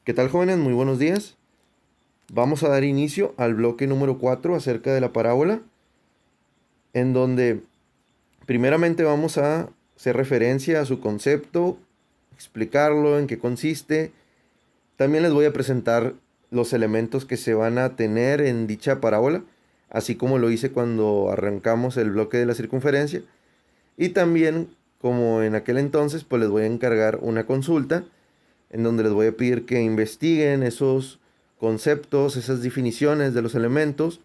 ¿Qué tal, jóvenes? Muy buenos días. Vamos a dar inicio al bloque número 4 acerca de la parábola, en donde primeramente vamos a hacer referencia a su concepto, explicarlo, en qué consiste. También les voy a presentar los elementos que se van a tener en dicha parábola, así como lo hice cuando arrancamos el bloque de la circunferencia. Y también, como en aquel entonces, pues les voy a encargar una consulta en donde les voy a pedir que investiguen esos conceptos, esas definiciones de los elementos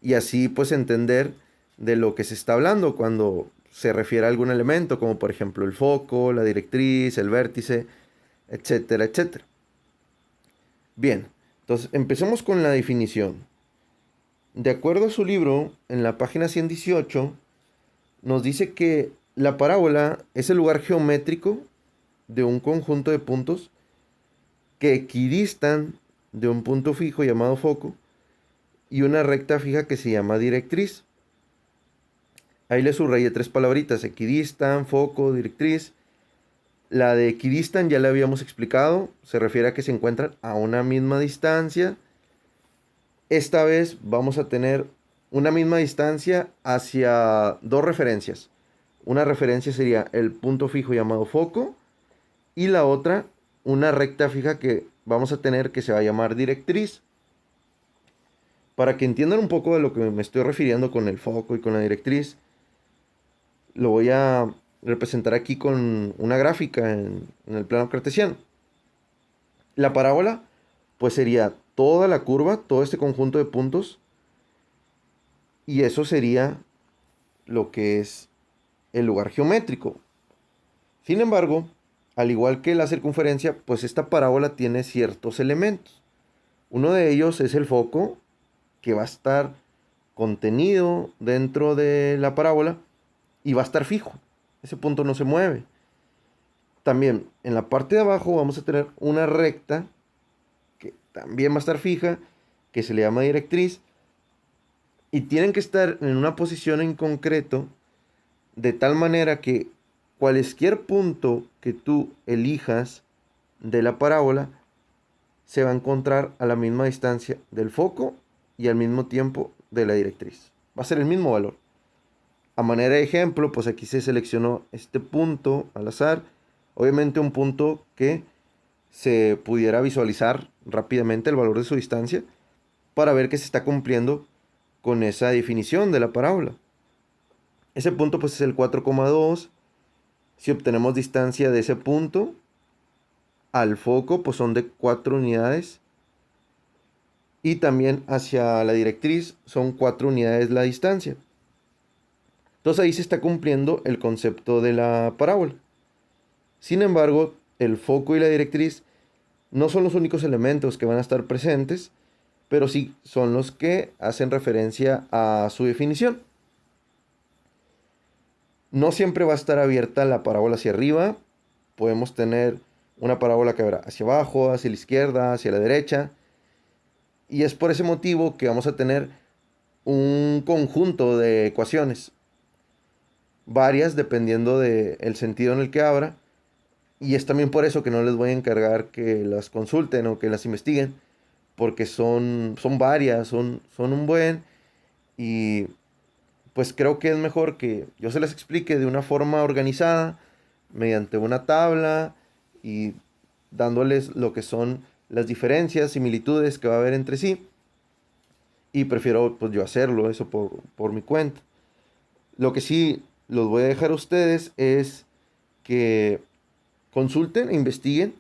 y así pues entender de lo que se está hablando cuando se refiere a algún elemento, como por ejemplo el foco, la directriz, el vértice, etcétera, etcétera. Bien, entonces empecemos con la definición. De acuerdo a su libro, en la página 118, nos dice que la parábola es el lugar geométrico de un conjunto de puntos que equidistan de un punto fijo llamado foco y una recta fija que se llama directriz. Ahí le subrayé tres palabritas: equidistan, foco, directriz. La de equidistan ya le habíamos explicado, se refiere a que se encuentran a una misma distancia. Esta vez vamos a tener una misma distancia hacia dos referencias. Una referencia sería el punto fijo llamado foco y la otra una recta fija que vamos a tener que se va a llamar directriz. Para que entiendan un poco de lo que me estoy refiriendo con el foco y con la directriz, lo voy a representar aquí con una gráfica en el plano cartesiano. La parábola pues sería toda la curva, todo este conjunto de puntos, y eso sería lo que es el lugar geométrico. Sin embargo, al igual que la circunferencia, pues esta parábola tiene ciertos elementos. Uno de ellos es el foco, que va a estar contenido dentro de la parábola y va a estar fijo. Ese punto no se mueve. También en la parte de abajo vamos a tener una recta que también va a estar fija, que se le llama directriz, y tienen que estar en una posición en concreto de tal manera que cualquier punto que tú elijas de la parábola se va a encontrar a la misma distancia del foco y al mismo tiempo de la directriz. Va a ser el mismo valor. A manera de ejemplo, pues aquí se seleccionó este punto al azar. Obviamente un punto que se pudiera visualizar rápidamente el valor de su distancia para ver que se está cumpliendo con esa definición de la parábola. Ese punto pues es el 4,2. Si obtenemos distancia de ese punto al foco, pues son de 4 unidades. Y también hacia la directriz son 4 unidades la distancia. Entonces ahí se está cumpliendo el concepto de la parábola. Sin embargo, el foco y la directriz no son los únicos elementos que van a estar presentes, pero sí son los que hacen referencia a su definición. No siempre va a estar abierta la parábola hacia arriba. Podemos tener una parábola que habrá hacia abajo, hacia la izquierda, hacia la derecha. Y es por ese motivo que vamos a tener un conjunto de ecuaciones, varias dependiendo del sentido en el que abra. Y es también por eso que no les voy a encargar que las consulten o que las investiguen, porque son varias, son un buen. Y pues creo que es mejor que yo se las explique de una forma organizada, mediante una tabla y dándoles lo que son las diferencias, similitudes que va a haber entre sí. Y prefiero pues yo hacerlo, eso por mi cuenta. Lo que sí los voy a dejar a ustedes es que consulten e investiguen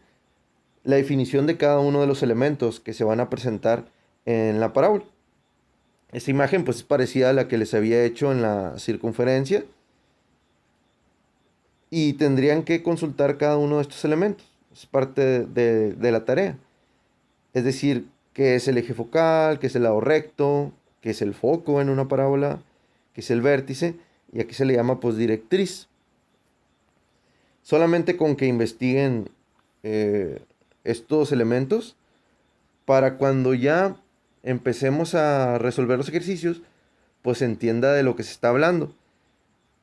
la definición de cada uno de los elementos que se van a presentar en la parábola. Esta imagen pues es parecida a la que les había hecho en la circunferencia y tendrían que consultar cada uno de estos elementos. Es parte de la tarea. Es decir, qué es el eje focal, qué es el lado recto, qué es el foco en una parábola, qué es el vértice, y aquí se le llama pues directriz. Solamente con que investiguen eh, estos elementos, para cuando ya empecemos a resolver los ejercicios, pues se entienda de lo que se está hablando.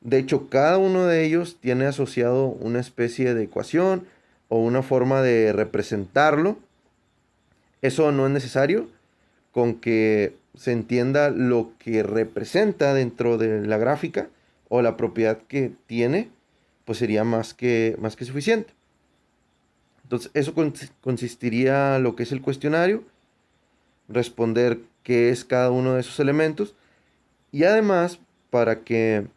De hecho, cada uno de ellos tiene asociado una especie de ecuación o una forma de representarlo. Eso no es necesario. Con que se entienda lo que representa dentro de la gráfica o la propiedad que tiene, pues sería más que suficiente. Entonces, eso consistiría lo que es el cuestionario, responder qué es cada uno de esos elementos y además, para que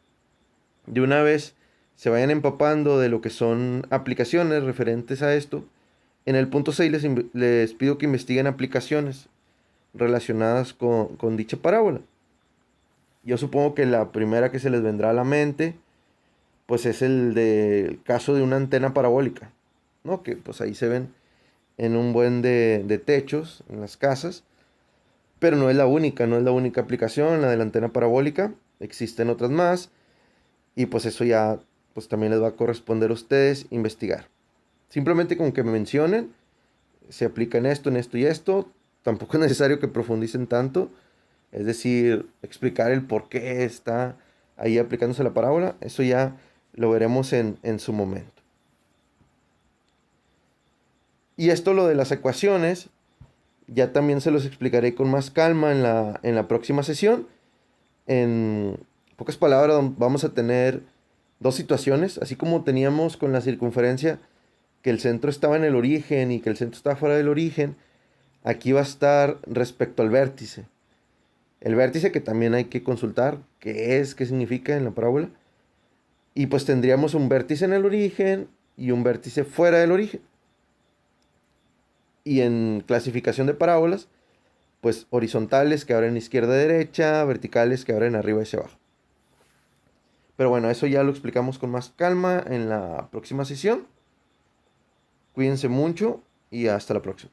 de una vez se vayan empapando de lo que son aplicaciones referentes a esto, en el punto 6 les pido que investiguen aplicaciones relacionadas con dicha parábola. Yo supongo que la primera que se les vendrá a la mente, pues es el caso de una antena parabólica, ¿no? Que pues ahí se ven en un buen de techos, en las casas, pero no es la única, no es la única aplicación, la de la antena parabólica, existen otras más, y pues eso ya, pues también les va a corresponder a ustedes investigar. Simplemente con que me mencionen, se aplica en esto y esto, tampoco es necesario que profundicen tanto, es decir, explicar el por qué está ahí aplicándose la parábola, eso ya lo veremos en su momento. Y esto lo de las ecuaciones, ya también se los explicaré con más calma en la próxima sesión. En pocas palabras, vamos a tener dos situaciones, así como teníamos con la circunferencia, que el centro estaba en el origen y que el centro estaba fuera del origen, aquí va a estar respecto al vértice. El vértice que también hay que consultar qué es, qué significa en la parábola. Y pues tendríamos un vértice en el origen y un vértice fuera del origen. Y en clasificación de parábolas, pues horizontales que abren izquierda a derecha, verticales que abren arriba hacia abajo. Pero bueno, eso ya lo explicamos con más calma en la próxima sesión. Cuídense mucho y hasta la próxima.